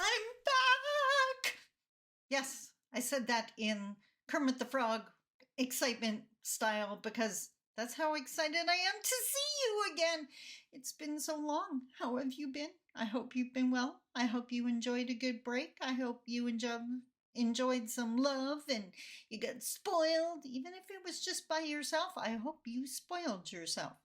I'm back! Yes, I said that in Kermit the Frog excitement style because that's how excited I am to see you again. It's been so long. How have you been? I hope you've been well. I hope you enjoyed a good break. I hope you enjoyed some love and you got spoiled, even if it was just by yourself. I hope you spoiled yourself.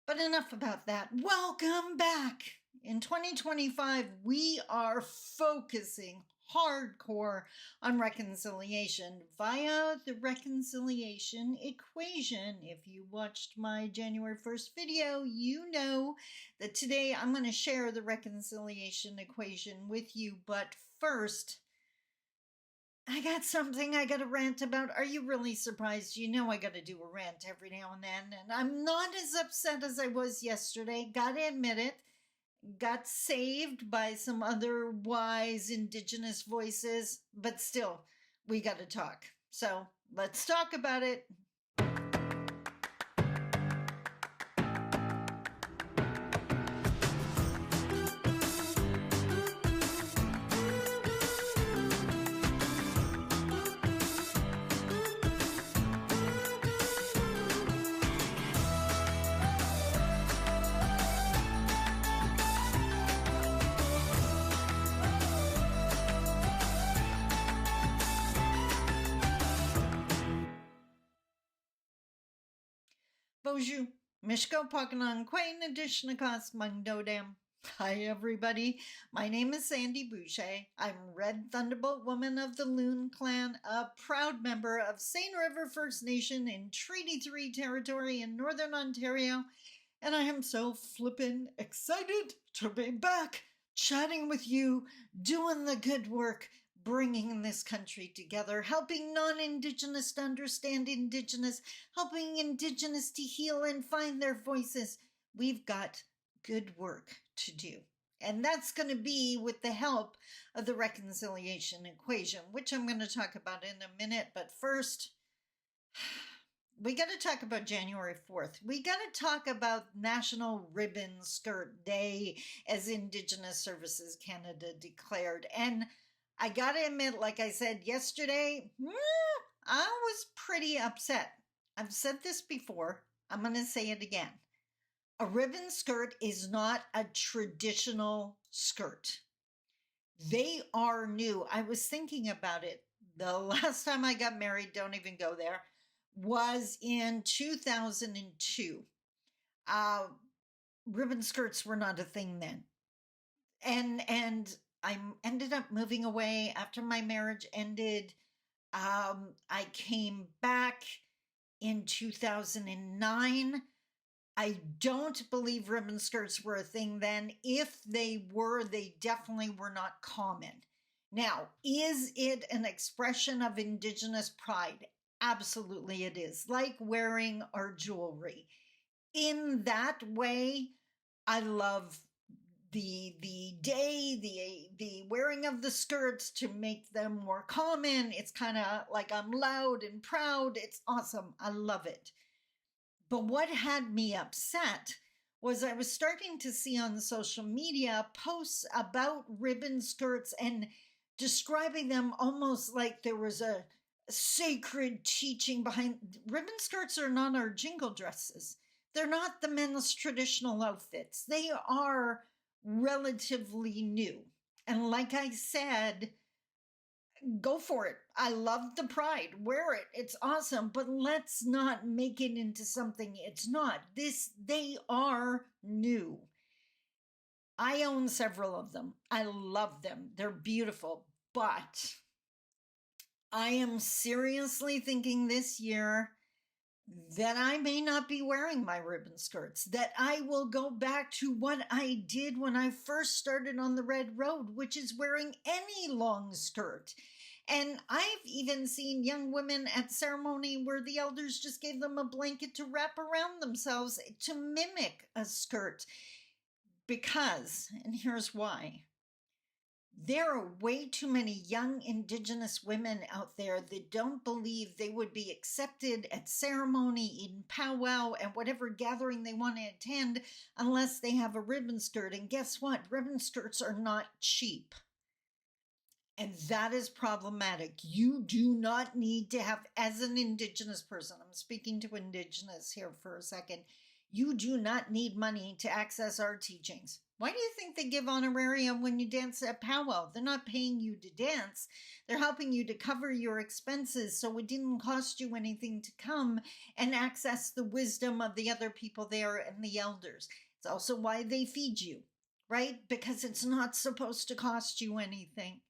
But enough about that. Welcome back. In 2025, we are focusing hardcore on reconciliation via the reconciliation equation. If you watched my January 1st video, you know that today I'm going to share the reconciliation equation with you. But first, I got something I got to rant about. Are you really surprised? You know I got to do a rant every now and then, and I'm not as upset as I was yesterday. Gotta admit it. Got saved by some other wise Indigenous voices, but still, we got to talk. So let's talk about it. Bonjour, Mishko Pakanan Quain Adishnakas Mangdodam. Hi everybody, my name is Sandy Boucher. I'm Red Thunderbolt Woman of the Loon Clan, a proud member of Seine River First Nation in Treaty 3 territory in Northern Ontario, and I am so flippin' excited to be back chatting with you, doing the good work, bringing this country together, helping non-Indigenous to understand Indigenous, helping Indigenous to heal and find their voices. We've got good work to do. And that's going to be with the help of the reconciliation equation, which I'm going to talk about in a minute. But first, we got to talk about January 4th. We got to talk about National Ribbon Skirt Day, as Indigenous Services Canada declared. And I gotta admit, like I said yesterday, I was pretty upset. I've said this before. I'm going to say it again. A ribbon skirt is not a traditional skirt. They are new. I was thinking about it. The last time I got married, don't even go there, was in 2002. Ribbon skirts were not a thing then. And I ended up moving away after my marriage ended. I came back in 2009. I don't believe ribbon skirts were a thing then. If they were, they definitely were not common. Now, is it an expression of Indigenous pride? Absolutely it is, like wearing our jewelry. In that way, I love the wearing of the skirts to make them more common. It's kind of like I'm loud and proud. It's awesome. I love it. But what had me upset was I was starting to see on social media posts about ribbon skirts and describing them almost like there was a sacred teaching behind. Ribbon skirts are not our jingle dresses. They're not the men's traditional outfits. They are relatively new. And like I said, go for it. I love the pride. Wear it. It's awesome. But let's not make it into something it's not. They are new. I own several of them. I love them. They're beautiful. But I am seriously thinking this year that I may not be wearing my ribbon skirts, that I will go back to what I did when I first started on the Red Road, which is wearing any long skirt. And I've even seen young women at ceremony where the elders just gave them a blanket to wrap around themselves to mimic a skirt. Because, and here's why, there are way too many young Indigenous women out there that don't believe they would be accepted at ceremony, in powwow, and whatever gathering they want to attend unless they have a ribbon skirt. And guess what? Ribbon skirts are not cheap. And that is problematic. You do not need to have, as an Indigenous person, I'm speaking to Indigenous here for a second, you do not need money to access our teachings. Why do you think they give honorarium when you dance at powwow? They're not paying you to dance. They're helping you to cover your expenses so it didn't cost you anything to come and access the wisdom of the other people there and the elders. It's also why they feed you, right? Because it's not supposed to cost you anything.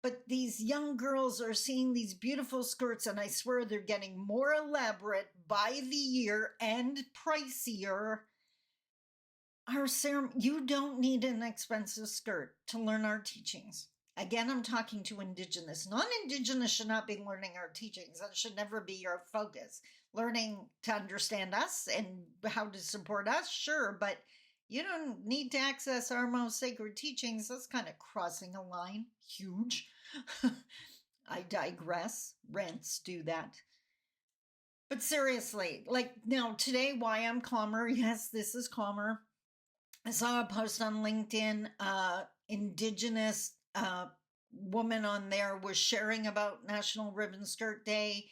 But these young girls are seeing these beautiful skirts, and I swear they're getting more elaborate by the year and pricier. You don't need an expensive skirt to learn our teachings. Again, I'm talking to Indigenous. Non-Indigenous should not be learning our teachings. That should never be your focus. Learning to understand us and how to support us, sure, but you don't need to access our most sacred teachings. That's kind of crossing a line. Huge. I digress. Rents do that. But seriously, like now today, why I'm calmer. Yes, this is calmer. I saw a post on LinkedIn. Indigenous woman on there was sharing about National Ribbon Skirt Day.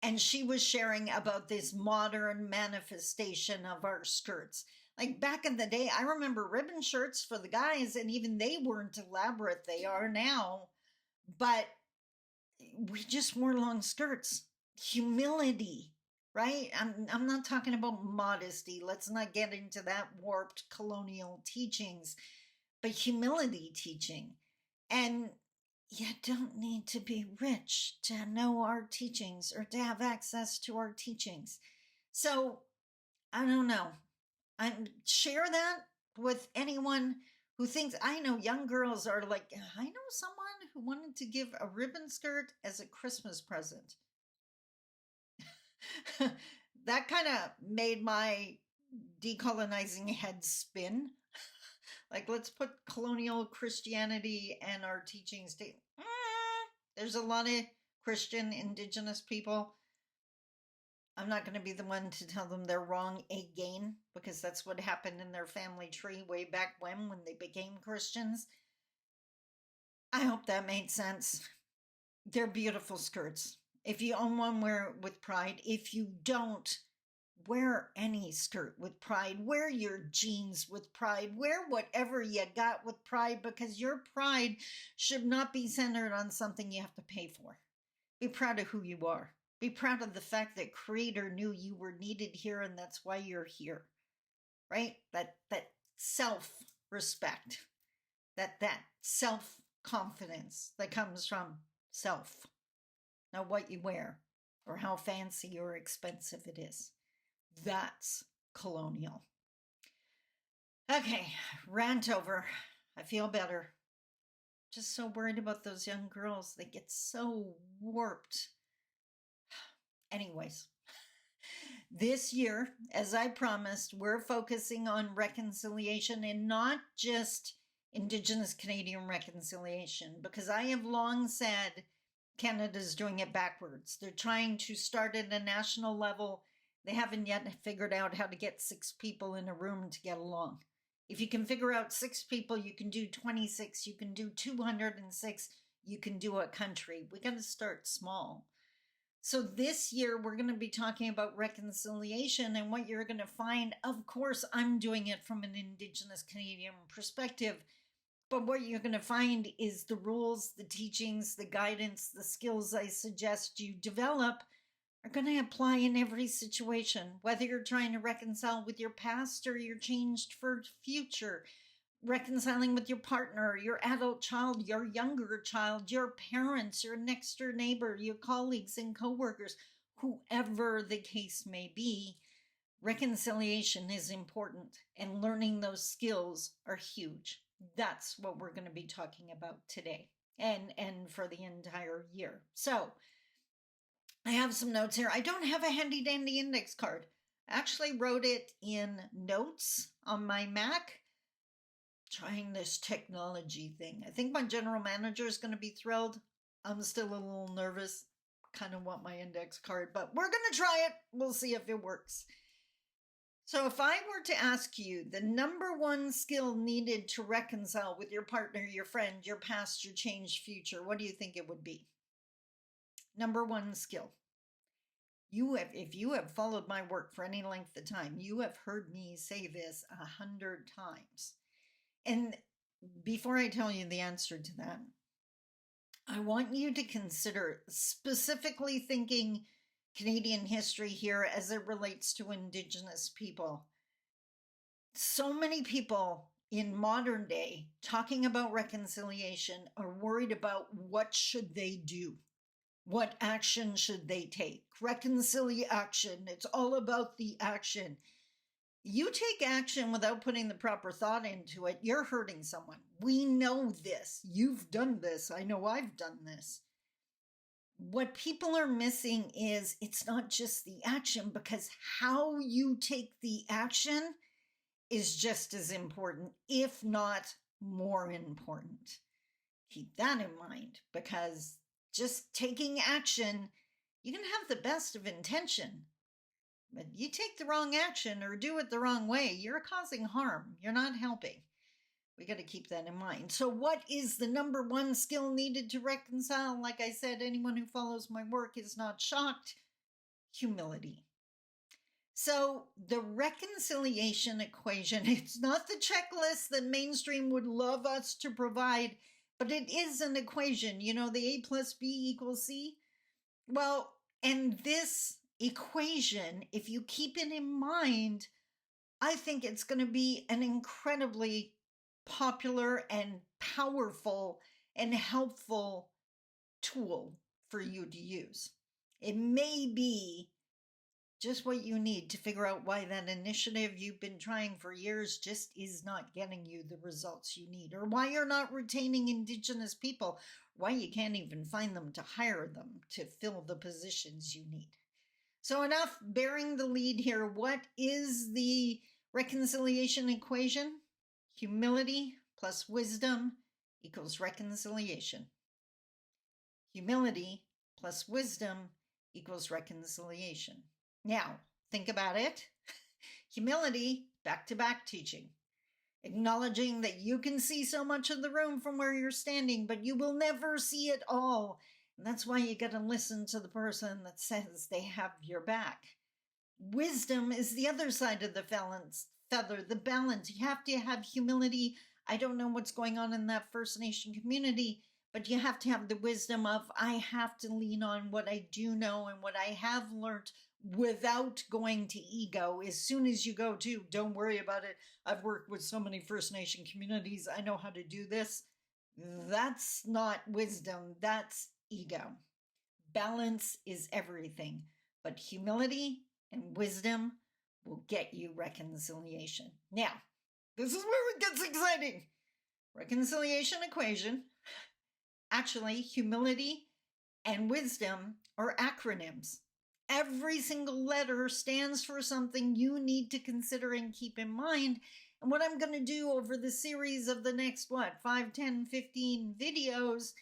And she was sharing about this modern manifestation of our skirts. Like back in the day, I remember ribbon shirts for the guys, and even they weren't elaborate. They are now. But we just wore long skirts. Humility, right? I'm not talking about modesty. Let's not get into that warped colonial teachings, but humility teaching. And you don't need to be rich to know our teachings or to have access to our teachings. So I don't know. I share that with anyone who thinks. I know young girls are like, I know someone who wanted to give a ribbon skirt as a Christmas present. That kind of made my decolonizing head spin. Like, let's put colonial Christianity and our teachings to. There's a lot of Christian Indigenous people. I'm not going to be the one to tell them they're wrong again, because that's what happened in their family tree way back when they became Christians. I hope that made sense. They're beautiful skirts. If you own one, wear it with pride. If you don't, wear any skirt with pride. Wear your jeans with pride. Wear whatever you got with pride, because your pride should not be centered on something you have to pay for. Be proud of who you are. Be proud of the fact that Creator knew you were needed here, and that's why you're here. Right? That self-respect, that self-confidence that comes from self. Not what you wear or how fancy or expensive it is. That's colonial. Okay, rant over. I feel better. Just so worried about those young girls. They get so warped. Anyways, this year, as I promised, we're focusing on reconciliation, and not just Indigenous Canadian reconciliation, because I have long said Canada's doing it backwards. They're trying to start at a national level. They haven't yet figured out how to get 6 people in a room to get along. If you can figure out 6 people, you can do 26, you can do 206, you can do a country. We got to start small. So this year, we're going to be talking about reconciliation, and what you're going to find, of course, I'm doing it from an Indigenous Canadian perspective, but what you're going to find is the rules, the teachings, the guidance, the skills I suggest you develop are going to apply in every situation, whether you're trying to reconcile with your past or you're changed for future, reconciling with your partner, your adult child, your younger child, your parents, your next door neighbor, your colleagues and coworkers, whoever the case may be. Reconciliation is important, and learning those skills are huge. That's what we're going to be talking about today and for the entire year. So I have some notes here. I don't have a handy dandy index card. I actually wrote it in notes on my Mac. Trying this technology thing. I think my general manager is going to be thrilled. I'm still a little nervous. Kind of want my index card, but we're going to try it. We'll see if it works. So, if I were to ask you the number one skill needed to reconcile with your partner, your friend, your past, your changed future, what do you think it would be? Number one skill. If you have followed my work for any length of time, you have heard me say this 100 times. And before I tell you the answer to that, I want you to consider specifically thinking Canadian history here as it relates to Indigenous people. So many people in modern day talking about reconciliation are worried about what should they do. What action should they take? Reconciliation. It's all about the action. You take action without putting the proper thought into it, you're hurting someone. We know this. You've done this. I know I've done this. What people are missing is it's not just the action, because how you take the action is just as important, if not more important. Keep that in mind, because just taking action, you can have the best of intention, but you take the wrong action or do it the wrong way, you're causing harm. You're not helping. We got to keep that in mind. So, what is the number one skill needed to reconcile? Like I said, anyone who follows my work is not shocked. Humility. So, the reconciliation equation, it's not the checklist that mainstream would love us to provide, but it is an equation. You know, the A plus B equals C. Well, and this equation, if you keep it in mind, I think it's going to be an incredibly popular and powerful and helpful tool for you to use. It may be just what you need to figure out why that initiative you've been trying for years just is not getting you the results you need, or why you're not retaining Indigenous people, why you can't even find them to hire them to fill the positions you need. So, enough bearing the lead here. What is the reconciliation equation? Humility plus wisdom equals reconciliation. Humility plus wisdom equals reconciliation. Now, think about it. Humility, back-to-back teaching. Acknowledging that you can see so much of the room from where you're standing, but you will never see it all. And that's why you got to listen to the person that says they have your back. Wisdom is the other side of the feather, the balance. You have to have humility. I don't know what's going on in that First Nation community, but you have to have the wisdom of, I have to lean on what I do know and what I have learned without going to ego. As soon as you go to, don't worry about it, I've worked with so many First Nation communities, I know how to do this. That's not wisdom, that's ego. Balance is everything, but humility and wisdom will get you reconciliation. Now, this is where it gets exciting. Reconciliation equation. Actually, humility and wisdom are acronyms. Every single letter stands for something you need to consider and keep in mind. And what I'm going to do over the series of the next, 5, 10, 15 videos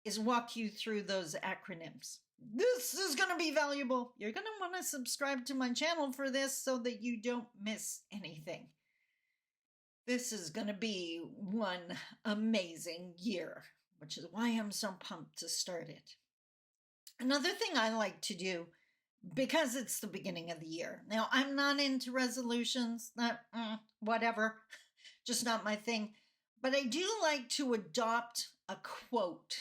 is walk you through those acronyms. This is going to be valuable. You're going to want to subscribe to my channel for this so that you don't miss anything. This is going to be one amazing year, which is why I'm so pumped to start it. Another thing I like to do, because it's the beginning of the year. Now, I'm not into resolutions, whatever, just not my thing. But I do like to adopt a quote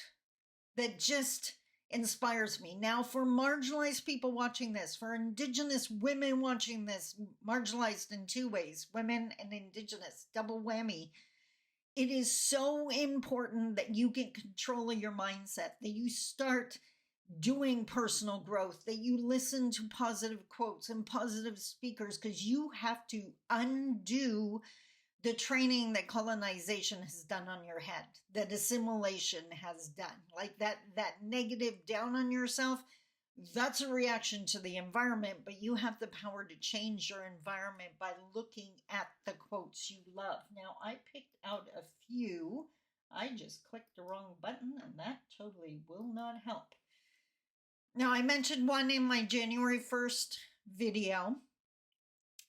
that just inspires me. Now, for marginalized people watching this, for Indigenous women watching this, marginalized in two ways, women and Indigenous, double whammy, it is so important that you get control of your mindset, that you start doing personal growth, that you listen to positive quotes and positive speakers, because you have to undo the training that colonization has done on your head, that assimilation has done. Like that negative down on yourself, that's a reaction to the environment, but you have the power to change your environment by looking at the quotes you love. Now, I picked out a few. I just clicked the wrong button, and that totally will not help. Now, I mentioned one in my January 1st video,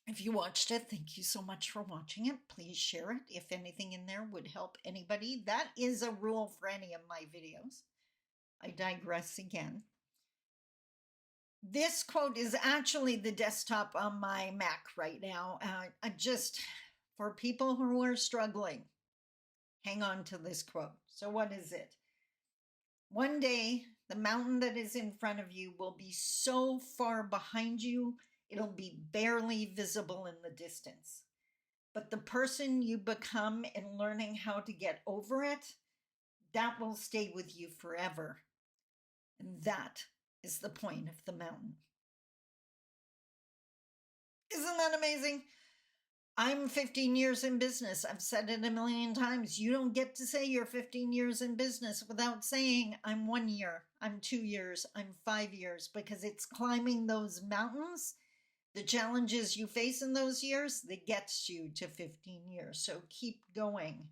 If you watched it, thank you so much for watching it. Please share it if anything in there would help anybody. That is a rule for any of my videos. I digress again. This quote is actually the desktop on my Mac right now. For people who are struggling, hang on to this quote. So, what is it? One day, the mountain that is in front of you will be so far behind you, it'll be barely visible in the distance. But the person you become in learning how to get over it, that will stay with you forever. And that is the point of the mountain. Isn't that amazing? I'm 15 years in business. I've said it a million times. You don't get to say you're 15 years in business without saying I'm 1 year, I'm 2 years, I'm 5 years, because it's climbing those mountains, the challenges you face in those years, that gets you to 15 years. So keep going.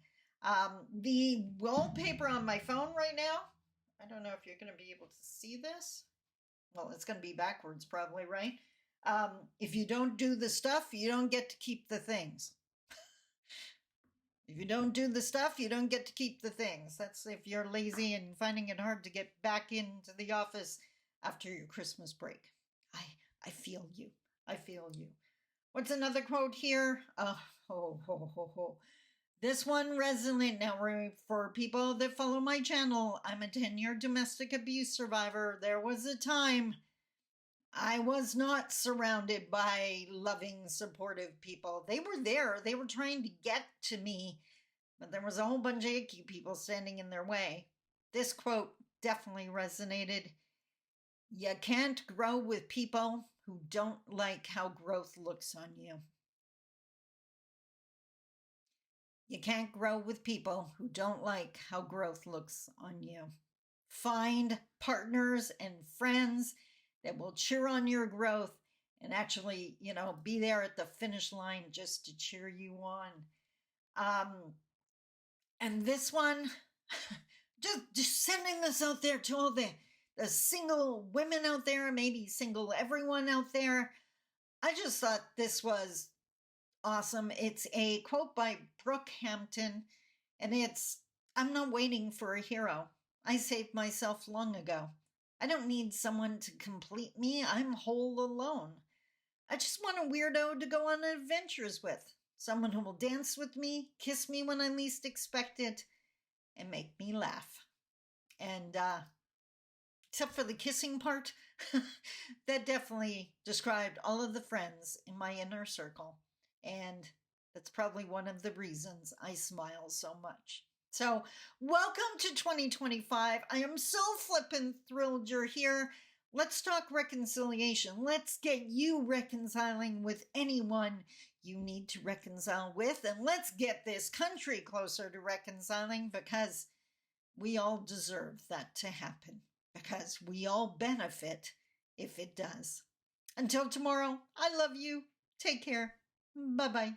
The wallpaper on my phone right now, I don't know if you're going to be able to see this. Well, it's going to be backwards probably, right? If you don't do the stuff, you don't get to keep the things. If you don't do the stuff, you don't get to keep the things. That's if you're lazy and finding it hard to get back into the office after your Christmas break. I feel you. I feel you. What's another quote here? This one resonates now for people that follow my channel. I'm a 10-year domestic abuse survivor. There was a time I was not surrounded by loving, supportive people. They were there. They were trying to get to me, but there was a whole bunch of icky people standing in their way. This quote definitely resonated. You can't grow with people who don't like how growth looks on you. You can't grow with people who don't like how growth looks on you. Find partners and friends that will cheer on your growth and actually, be there at the finish line just to cheer you on. And this one, just sending this out there to all the single women out there, maybe single everyone out there. I just thought this was awesome. It's a quote by Brooke Hampton, and I'm not waiting for a hero. I saved myself long ago. I don't need someone to complete me. I'm whole alone. I just want a weirdo to go on adventures with. Someone who will dance with me, kiss me when I least expect it, and make me laugh. And except for the kissing part, that definitely described all of the friends in my inner circle. And that's probably one of the reasons I smile so much. So, welcome to 2025. I am so flippin' thrilled you're here. Let's talk reconciliation. Let's get you reconciling with anyone you need to reconcile with. And let's get this country closer to reconciling, because we all deserve that to happen. Because we all benefit if it does. Until tomorrow, I love you. Take care. Bye-bye.